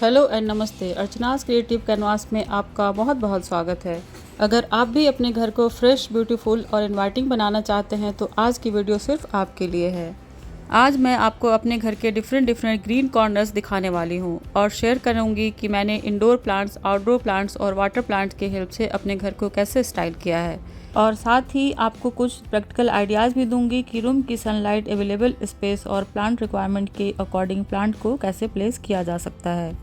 Hello and नमस्ते। अर्चनास creative canvas में आपका बहुत बहुत स्वागत है। अगर आप भी अपने घर को फ्रेश, ब्यूटीफुल और इनवाइटिंग बनाना चाहते हैं तो आज की वीडियो सिर्फ आपके लिए है। आज मैं आपको अपने घर के डिफरेंट ग्रीन कॉर्नर्स दिखाने वाली हूँ और शेयर करूँगी कि मैंने इंडोर प्लांट्स, आउटडोर प्लांट्स और वाटर प्लांट्स के हेल्प से अपने घर को कैसे स्टाइल किया है। और साथ ही आपको कुछ प्रैक्टिकल आइडियाज़ भी दूंगी कि रूम की सनलाइट, अवेलेबल स्पेस और प्लांट रिक्वायरमेंट के अकॉर्डिंग प्लांट को कैसे प्लेस किया जा सकता है।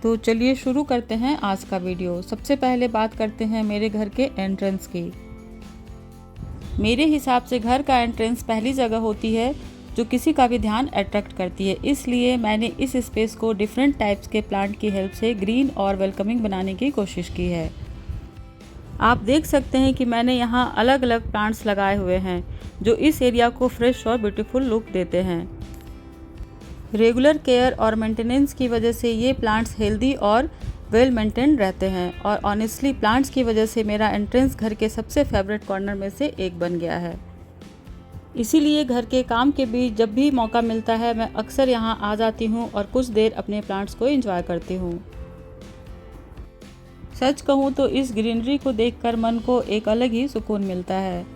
तो चलिए शुरू करते हैं आज का वीडियो। सबसे पहले बात करते हैं मेरे घर के एंट्रेंस की। मेरे हिसाब से घर का एंट्रेंस पहली जगह होती है जो किसी का भी ध्यान अट्रैक्ट करती है, इसलिए मैंने इस स्पेस को डिफरेंट टाइप्स के प्लांट की हेल्प से ग्रीन और वेलकमिंग बनाने की कोशिश की है। आप देख सकते हैं कि मैंने यहाँ अलग अलग प्लांट्स लगाए हुए हैं जो इस एरिया को फ्रेश और ब्यूटीफुल लुक देते हैं। रेगुलर केयर और मेंटेनेंस की वजह से ये प्लांट्स हेल्दी और वेल मेंटेन्ड रहते हैं और ऑनेस्टली प्लांट्स की वजह से मेरा एंट्रेंस घर के सबसे फेवरेट कॉर्नर में से एक बन गया है। इसीलिए घर के काम के बीच जब भी मौका मिलता है मैं अक्सर यहाँ आ जाती हूँ और कुछ देर अपने प्लांट्स को एंजॉय करती हूँ। सच कहूँ तो इस ग्रीनरी को देखकर मन को एक अलग ही सुकून मिलता है।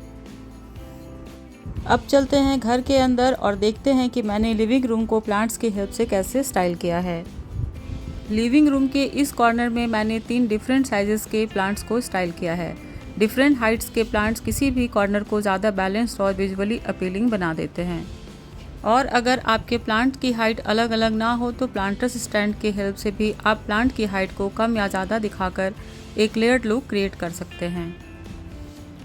अब चलते हैं घर के अंदर और देखते हैं कि मैंने लिविंग रूम को प्लांट्स की हेल्प से कैसे स्टाइल किया है। लिविंग रूम के इस कॉर्नर में मैंने 3 डिफरेंट साइजेस के प्लांट्स को स्टाइल किया है। डिफरेंट हाइट्स के प्लांट्स किसी भी कॉर्नर को ज़्यादा बैलेंस्ड और विजुअली अपीलिंग बना देते हैं। और अगर आपके प्लांट की हाइट अलग अलग ना हो तो प्लांटर्स स्टैंड की हेल्प से भी आप प्लांट की हाइट को कम या ज़्यादा दिखाकर एक लेयर्ड लुक क्रिएट कर सकते हैं।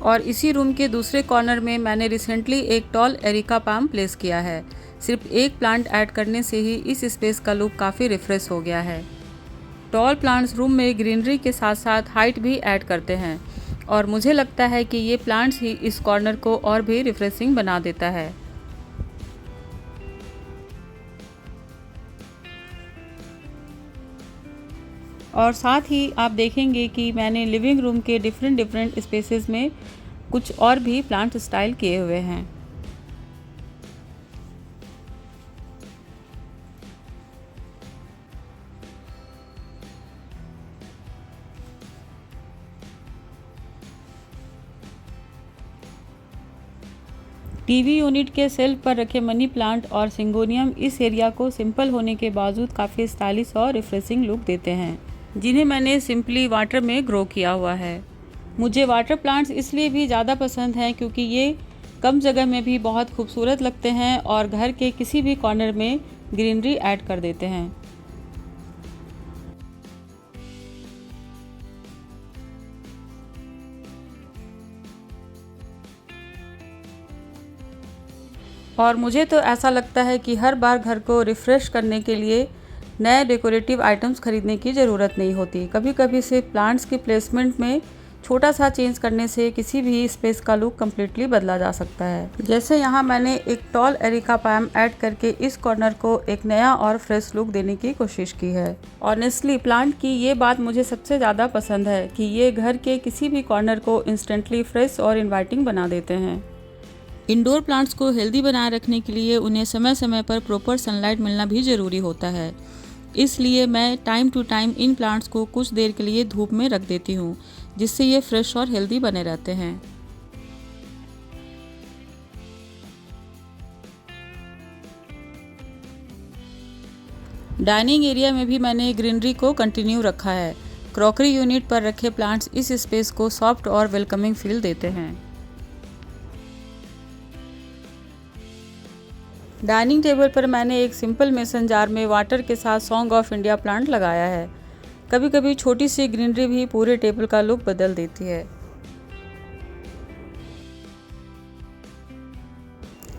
और इसी रूम के दूसरे कॉर्नर में मैंने रिसेंटली एक टॉल एरिका पाम प्लेस किया है। सिर्फ एक प्लांट ऐड करने से ही इस स्पेस का लुक काफ़ी रिफ्रेश हो गया है। टॉल प्लांट्स रूम में ग्रीनरी के साथ साथ हाइट भी ऐड करते हैं और मुझे लगता है कि ये प्लांट्स ही इस कॉर्नर को और भी रिफ्रेशिंग बना देता है। और साथ ही आप देखेंगे कि मैंने लिविंग रूम के डिफरेंट स्पेसेस में कुछ और भी प्लांट स्टाइल किए हुए हैं। टीवी यूनिट के शेल्फ पर रखे मनी प्लांट और सिंगोनियम इस एरिया को सिंपल होने के बावजूद काफ़ी स्टाइलिश और रिफ्रेशिंग लुक देते हैं, जिन्हें मैंने सिंपली वाटर में ग्रो किया हुआ है। मुझे वाटर प्लांट्स इसलिए भी ज़्यादा पसंद हैं क्योंकि ये कम जगह में भी बहुत खूबसूरत लगते हैं और घर के किसी भी कॉर्नर में ग्रीनरी ऐड कर देते हैं। और मुझे तो ऐसा लगता है कि हर बार घर को रिफ़्रेश करने के लिए नए डेकोरेटिव आइटम्स खरीदने की ज़रूरत नहीं होती। कभी कभी सिर्फ प्लांट्स की प्लेसमेंट में छोटा सा चेंज करने से किसी भी स्पेस का लुक कम्प्लीटली बदला जा सकता है। जैसे यहाँ मैंने एक टॉल एरिका पाम ऐड करके इस कॉर्नर को एक नया और फ्रेश लुक देने की कोशिश की है। ऑनेस्टली प्लांट की ये बात मुझे सबसे ज़्यादा पसंद है कि ये घर के किसी भी कॉर्नर को इंस्टेंटली फ्रेश और इन्वाइटिंग बना देते हैं। इंडोर प्लांट्स को हेल्दी बनाए रखने के लिए उन्हें समय समय पर प्रॉपर सनलाइट मिलना भी ज़रूरी होता है, इसलिए मैं टाइम टू टाइम इन प्लांट्स को कुछ देर के लिए धूप में रख देती हूँ, जिससे ये फ्रेश और हेल्दी बने रहते हैं। डाइनिंग एरिया में भी मैंने ग्रीनरी को कंटिन्यू रखा है। क्रॉकरी यूनिट पर रखे प्लांट्स इस स्पेस को सॉफ्ट और वेलकमिंग फील देते हैं। डाइनिंग टेबल पर मैंने एक सिंपल मेसन जार में वाटर के साथ सॉन्ग ऑफ इंडिया प्लांट लगाया है। कभी कभी छोटी सी ग्रीनरी भी पूरे टेबल का लुक बदल देती है।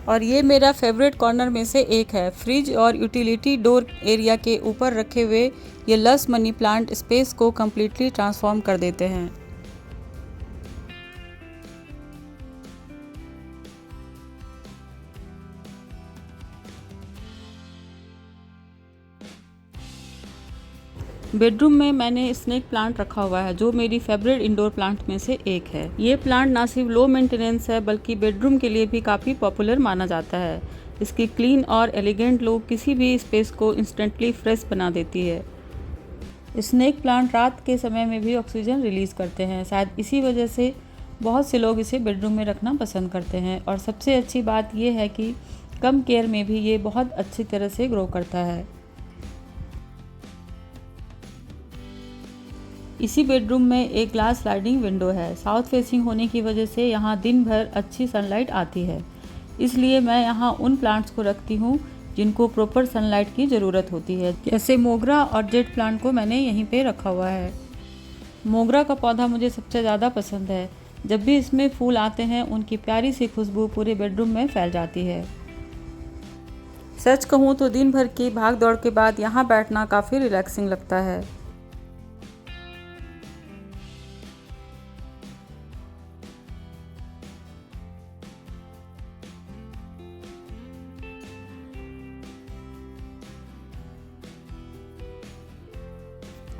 और ये मेरा फेवरेट कॉर्नर में से एक है। फ्रिज और यूटिलिटी डोर एरिया के ऊपर रखे हुए ये लस मनी प्लांट स्पेस को कम्प्लीटली ट्रांसफॉर्म कर देते हैं। बेडरूम में मैंने स्नेक प्लांट रखा हुआ है जो मेरी फेवरेट इंडोर प्लांट में से एक है। ये प्लांट ना सिर्फ लो मेंटेनेंस है बल्कि बेडरूम के लिए भी काफ़ी पॉपुलर माना जाता है। इसकी क्लीन और एलिगेंट लुक किसी भी स्पेस को इंस्टेंटली फ्रेश बना देती है। स्नेक प्लांट रात के समय में भी ऑक्सीजन रिलीज़ करते हैं। शायद इसी वजह से बहुत से लोग इसे बेडरूम में रखना पसंद करते हैं। और सबसे अच्छी बात यह है कि कम केयर में भी ये बहुत अच्छी तरह से ग्रो करता है। इसी बेडरूम में एक ग्लास स्लाइडिंग विंडो है। साउथ फेसिंग होने की वजह से यहाँ दिन भर अच्छी सनलाइट आती है, इसलिए मैं यहाँ उन प्लांट्स को रखती हूँ जिनको प्रॉपर सनलाइट की ज़रूरत होती है। जैसे मोगरा और जेट प्लांट को मैंने यहीं पे रखा हुआ है। मोगरा का पौधा मुझे सबसे ज़्यादा पसंद है। जब भी इसमें फूल आते हैं उनकी प्यारी सी खुशबू पूरे बेडरूम में फैल जाती है। सच कहूँ तो दिन भर की भाग दौड़ के बाद यहाँ बैठना काफ़ी रिलैक्सिंग लगता है।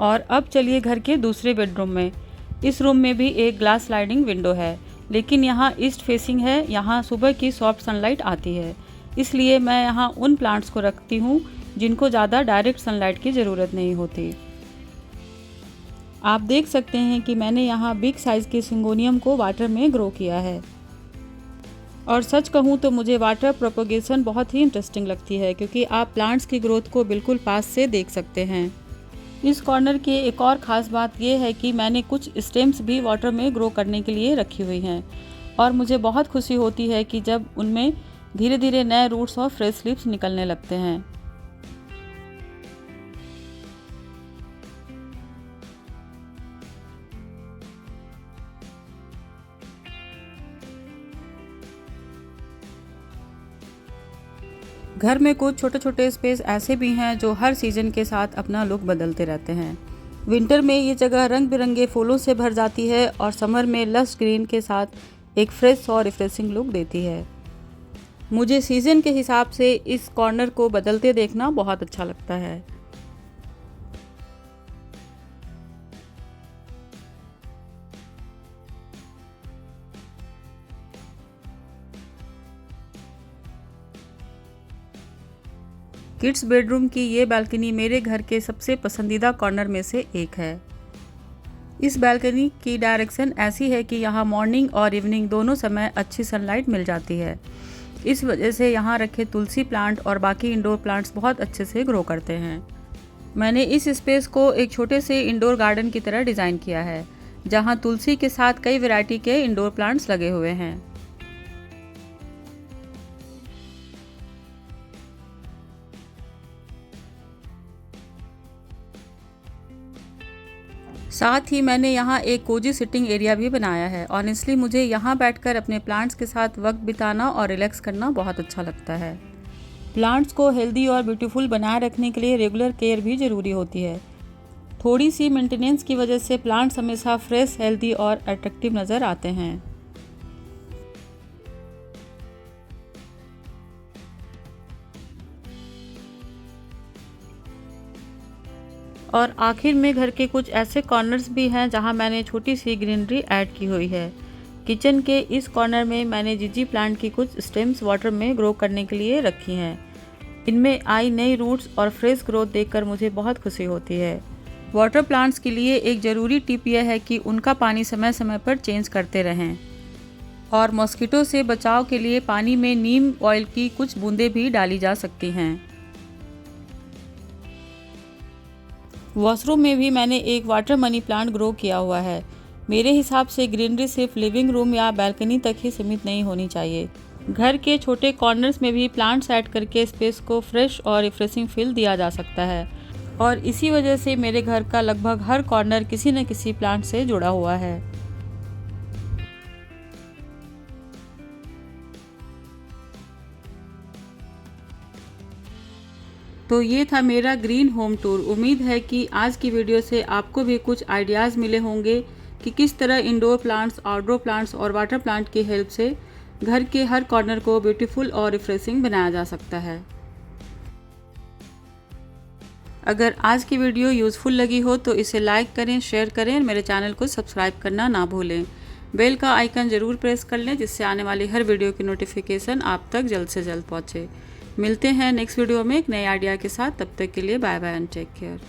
और अब चलिए घर के दूसरे बेडरूम में। इस रूम में भी एक ग्लास स्लाइडिंग विंडो है, लेकिन यहाँ ईस्ट फेसिंग है। यहाँ सुबह की सॉफ्ट सनलाइट आती है, इसलिए मैं यहाँ उन प्लांट्स को रखती हूँ जिनको ज़्यादा डायरेक्ट सनलाइट की ज़रूरत नहीं होती। आप देख सकते हैं कि मैंने यहाँ बिग साइज़ के सिंगोनियम को वाटर में ग्रो किया है। और सच कहूँ तो मुझे वाटर प्रोपोगेशन बहुत ही इंटरेस्टिंग लगती है, क्योंकि आप प्लांट्स की ग्रोथ को बिल्कुल पास से देख सकते हैं। इस कॉर्नर की एक और ख़ास बात यह है कि मैंने कुछ स्टेम्स भी वाटर में ग्रो करने के लिए रखी हुई हैं, और मुझे बहुत खुशी होती है कि जब उनमें धीरे धीरे नए रूट्स और फ्रेश लीव्स निकलने लगते हैं। घर में कुछ छोटे छोटे स्पेस ऐसे भी हैं जो हर सीज़न के साथ अपना लुक बदलते रहते हैं। विंटर में ये जगह रंग बिरंगे फूलों से भर जाती है और समर में लश ग्रीन के साथ एक फ्रेश और रिफ्रेशिंग लुक देती है। मुझे सीज़न के हिसाब से इस कॉर्नर को बदलते देखना बहुत अच्छा लगता है। किड्स बेडरूम की ये बालकनी मेरे घर के सबसे पसंदीदा कॉर्नर में से एक है। इस बालकनी की डायरेक्शन ऐसी है कि यहाँ मॉर्निंग और इवनिंग दोनों समय अच्छी सनलाइट मिल जाती है। इस वजह से यहाँ रखे तुलसी प्लांट और बाकी इंडोर प्लांट्स बहुत अच्छे से ग्रो करते हैं। मैंने इस स्पेस को एक छोटे से इंडोर गार्डन की तरह डिज़ाइन किया है, जहाँ तुलसी के साथ कई वैरायटी के इंडोर प्लांट्स लगे हुए हैं। साथ ही मैंने यहाँ एक कोजी सिटिंग एरिया भी बनाया है। ऑनेस्टली मुझे यहाँ बैठकर अपने प्लांट्स के साथ वक्त बिताना और रिलैक्स करना बहुत अच्छा लगता है। प्लांट्स को हेल्दी और ब्यूटीफुल बनाए रखने के लिए रेगुलर केयर भी ज़रूरी होती है। थोड़ी सी मेंटेनेंस की वजह से प्लांट्स हमेशा फ्रेश, हेल्दी और अट्रैक्टिव नज़र आते हैं। और आखिर में घर के कुछ ऐसे कॉर्नर्स भी हैं जहां मैंने छोटी सी ग्रीनरी ऐड की हुई है। किचन के इस कॉर्नर में मैंने जीजी प्लांट की कुछ स्टेम्स वाटर में ग्रो करने के लिए रखी हैं। इनमें आई नई रूट्स और फ्रेश ग्रोथ देखकर मुझे बहुत खुशी होती है। वाटर प्लांट्स के लिए एक ज़रूरी टिप यह है कि उनका पानी समय समय पर चेंज करते रहें। और मॉस्किटो से बचाव के लिए पानी में नीम ऑयल की कुछ बूंदें भी डाली जा सकती हैं। वॉशरूम में भी मैंने एक वाटर मनी प्लांट ग्रो किया हुआ है। मेरे हिसाब से ग्रीनरी सिर्फ लिविंग रूम या बैल्कनी तक ही सीमित नहीं होनी चाहिए। घर के छोटे कॉर्नर्स में भी प्लांट्स ऐड करके स्पेस को फ्रेश और रिफ्रेशिंग फील दिया जा सकता है। और इसी वजह से मेरे घर का लगभग हर कॉर्नर किसी न किसी प्लांट से जुड़ा हुआ है। तो ये था मेरा ग्रीन होम टूर। उम्मीद है कि आज की वीडियो से आपको भी कुछ आइडियाज़ मिले होंगे कि किस तरह इंडोर प्लांट्स, आउटडोर प्लांट्स और वाटर प्लांट की हेल्प से घर के हर कॉर्नर को ब्यूटीफुल और रिफ्रेशिंग बनाया जा सकता है। अगर आज की वीडियो यूज़फुल लगी हो तो इसे लाइक करें, शेयर करें और मेरे चैनल को सब्सक्राइब करना ना भूलें। बेल का आइकन ज़रूर प्रेस कर लें जिससे आने वाली हर वीडियो की नोटिफिकेशन आप तक जल्द से जल्द पहुँचे। मिलते हैं नेक्स्ट वीडियो में एक नए आइडिया के साथ। तब तक के लिए bye bye and take care.